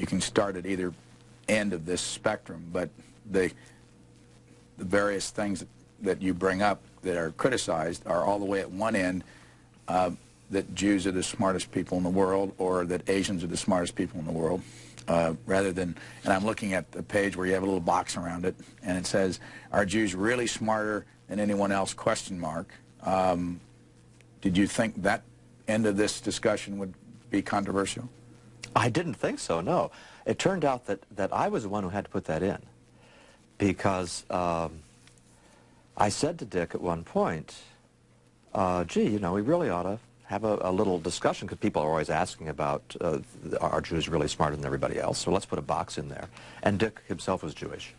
can start at either end of this spectrum, but the various things that you bring up that are criticized are all the way at one end, that Jews are the smartest people in the world, or that Asians are the smartest people in the world, rather than, and I'm looking at the page where you have a little box around it, and it says, are Jews really smarter than anyone else, question mark. Did you think that end of this discussion would be controversial? I didn't think so, no. It turned out that I was the one who had to put that in, because I said to Dick at one point, gee, you know, we really ought to have a little discussion, because people are always asking about, are Jews really smarter than everybody else, so let's put a box in there. And Dick himself was Jewish,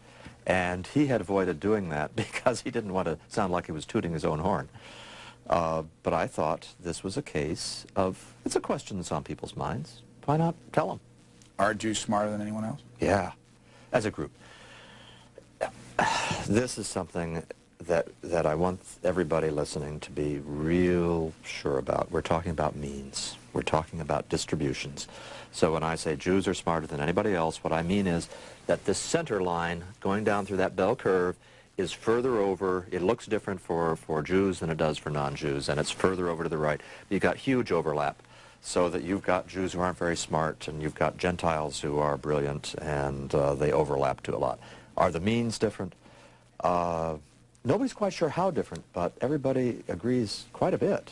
and he had avoided doing that because he didn't want to sound like he was tooting his own horn. But I thought this was a case of, it's a question that's on people's minds. Why not tell them? Are Jews smarter than anyone else? Yeah, as a group. This is something that I want everybody listening to be real sure about. We're talking about means. We're talking about distributions. So when I say Jews are smarter than anybody else, what I mean is that this center line going down through that bell curve is further over. It looks different for Jews than it does for non-Jews, and it's further over to the right. You've got huge overlap, so that you've got Jews who aren't very smart, and you've got Gentiles who are brilliant, and they overlap to a lot. Are the means different? Nobody's quite sure how different, but everybody agrees quite a bit.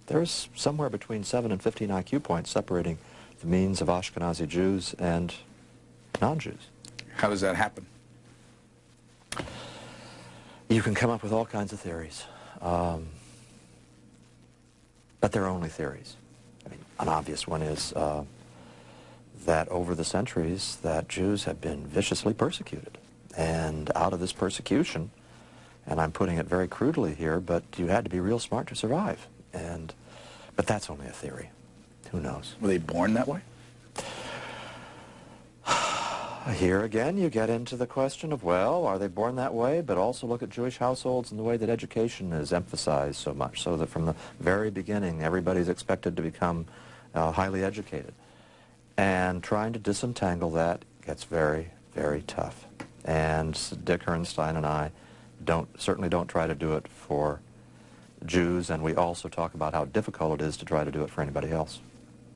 There's somewhere between 7 and 15 IQ points separating the means of Ashkenazi Jews and non-Jews. How does that happen? You can come up with all kinds of theories, but they're only theories. I mean, an obvious one is that over the centuries that Jews have been viciously persecuted, and out of this persecution, and I'm putting it very crudely here, but you had to be real smart to survive. But that's only a theory. Who knows? Were they born that way? Here again, you get into the question of, well, are they born that way? But also look at Jewish households and the way that education is emphasized so much, so that from the very beginning, everybody's expected to become highly educated. And trying to disentangle that gets very, very tough. And Dick Herrnstein and I certainly don't try to do it for Jews, and we also talk about how difficult it is to try to do it for anybody else.